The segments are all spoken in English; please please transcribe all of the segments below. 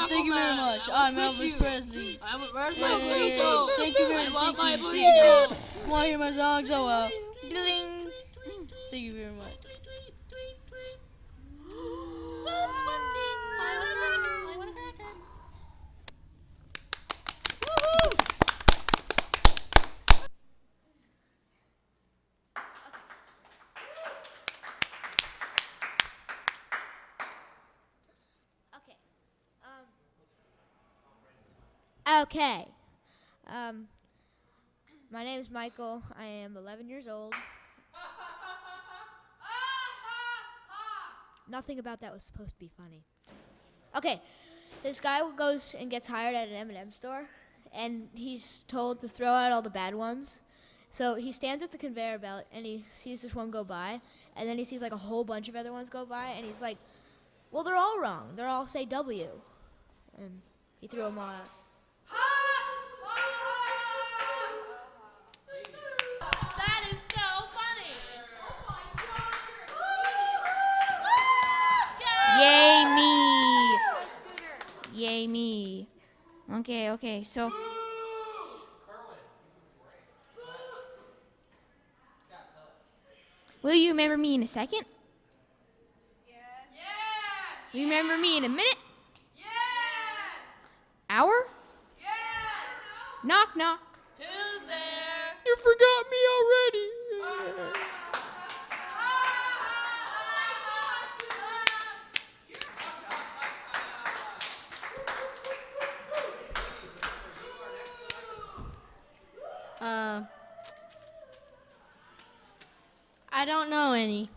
Thank you very much. I'm Elvis Presley. Thank you very much. Want to hear my song? So well. Ding. Thank you very much. Okay. My name is Michael. I am 11 years old. Nothing about that was supposed to be funny. Okay. This guy goes and gets hired at an M&M store, and he's told to throw out all the bad ones. So he stands at the conveyor belt, and he sees this one go by, and then he sees like a whole bunch of other ones go by, and he's like, well, they're all wrong. They're all say W. And he threw them all out. That is so funny. Yay me. Yay me. Okay, so will you remember me in a second? Yes. Will you remember me in a minute? Yes. Hour? Yes. Knock, knock. Who's there? You forgot me already. I don't know any.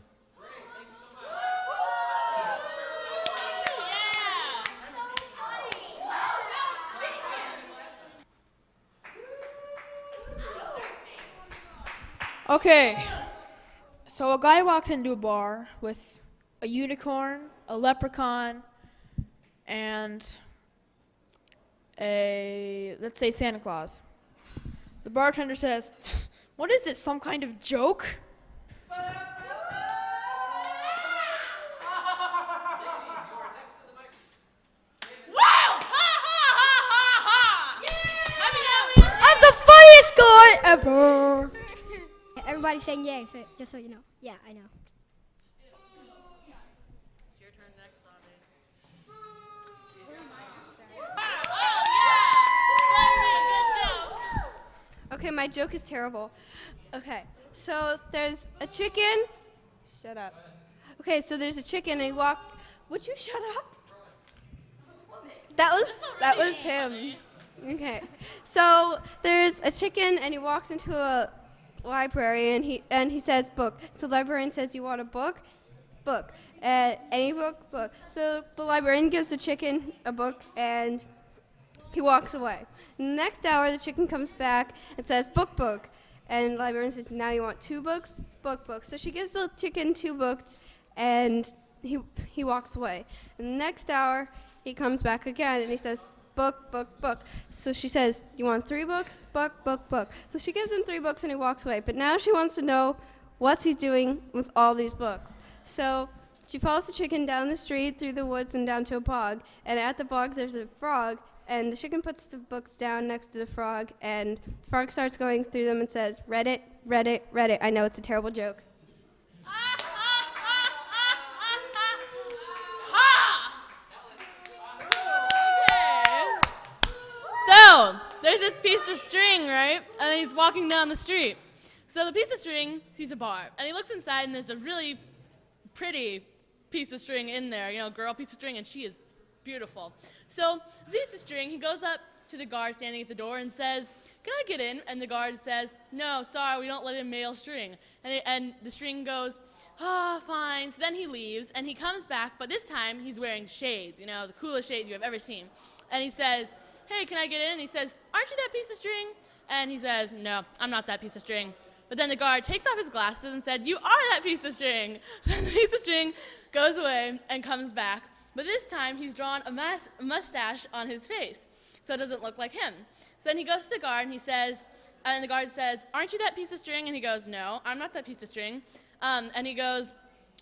Okay, so a guy walks into a bar with a unicorn, a leprechaun, and let's say Santa Claus. The bartender says, "What is this, some kind of joke?" I'm the funniest guy ever. Everybody's saying yay, so just so you know. Yeah, I know. It's your turn next, Okay, my joke is terrible. Okay, so there's a chicken. Shut up. Okay, so there's a chicken and he walked. Would you shut up? That was him. Okay, so there's a chicken and he walks into a library and he says book. So the librarian says, "You want a book?" Book. Any book? Book. So the librarian gives the chicken a book and he walks away. Next hour, the chicken comes back and says, "Book, book." And the librarian says, "Now you want 2 books?" Book, book. So she gives the chicken 2 books and he walks away. And the next hour, he comes back again and he says, "Book, book, book." So she says, "You want 3 books?" Book, book, book. So she gives him 3 books and he walks away. But now she wants to know what he's doing with all these books. So she follows the chicken down the street, through the woods, and down to a bog. And at the bog, there's a frog. And the chicken puts the books down next to the frog. And the frog starts going through them and says, "Read it, read it, read it." I know it's a terrible joke. So, there's this piece of string, right? And then he's walking down the street. So the piece of string sees a bar. And he looks inside, and there's a really pretty piece of string in there, girl piece of string, and she is beautiful. So the piece of string, he goes up to the guard standing at the door and says, "Can I get in?" And the guard says, "No, sorry, we don't let in male string." And the string goes, fine. So then he leaves, and he comes back, but this time he's wearing shades, the coolest shades you have ever seen. And he says, "Hey, can I get in?" And he says, "Aren't you that piece of string?" And he says, no, I'm not that piece of string. But then the guard takes off his glasses and said, you are that piece of string. So the piece of string goes away and comes back. But this time, he's drawn a mustache on his face, so it doesn't look like him. So then he goes to the guard, and he says, and the guard says, aren't you that piece of string? And he goes, no, I'm not that piece of string. And he goes,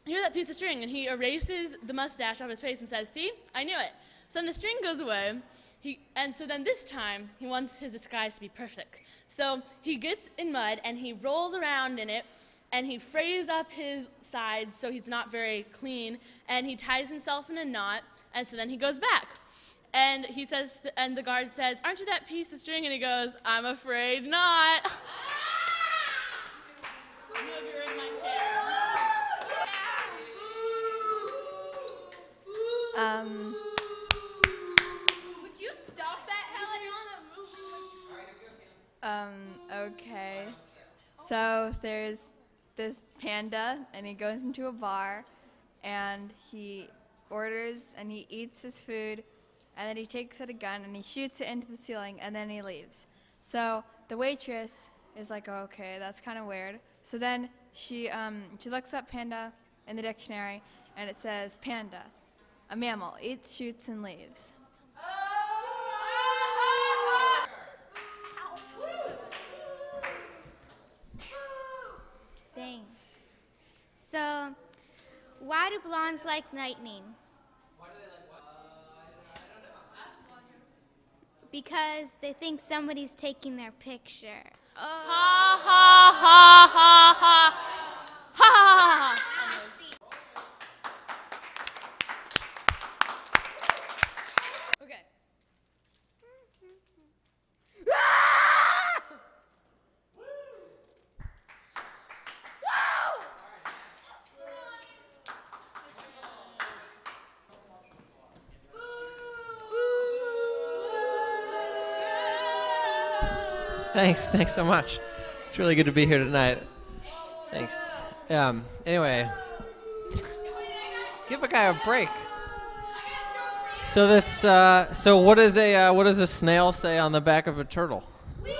you're that piece of string. And he erases the mustache off his face and says, see, I knew it. So then the string goes away. And so then this time, he wants his disguise to be perfect. So he gets in mud, and he rolls around in it, and he frays up his sides so he's not very clean, and he ties himself in a knot, and so then he goes back. And he says, and the guard says, aren't you that piece of string? And he goes, I'm afraid not. You're in my chair. Would you stop that, Helen? Okay. So there's this panda, and he goes into a bar, and he orders, and he eats his food, and then he takes out a gun, and he shoots it into the ceiling, and then he leaves. So the waitress is like, oh, okay, that's kind of weird. So then she looks up panda in the dictionary, and it says panda, a mammal, eats, shoots, and leaves. Thanks. So, why do blondes like lightning? Because they think somebody's taking their picture. Ha ha ha ha ha. Ha ha ha. Okay. Thanks so much. It's really good to be here tonight. Thanks. Anyway, give a guy a break. So what does a snail say on the back of a turtle? Whee!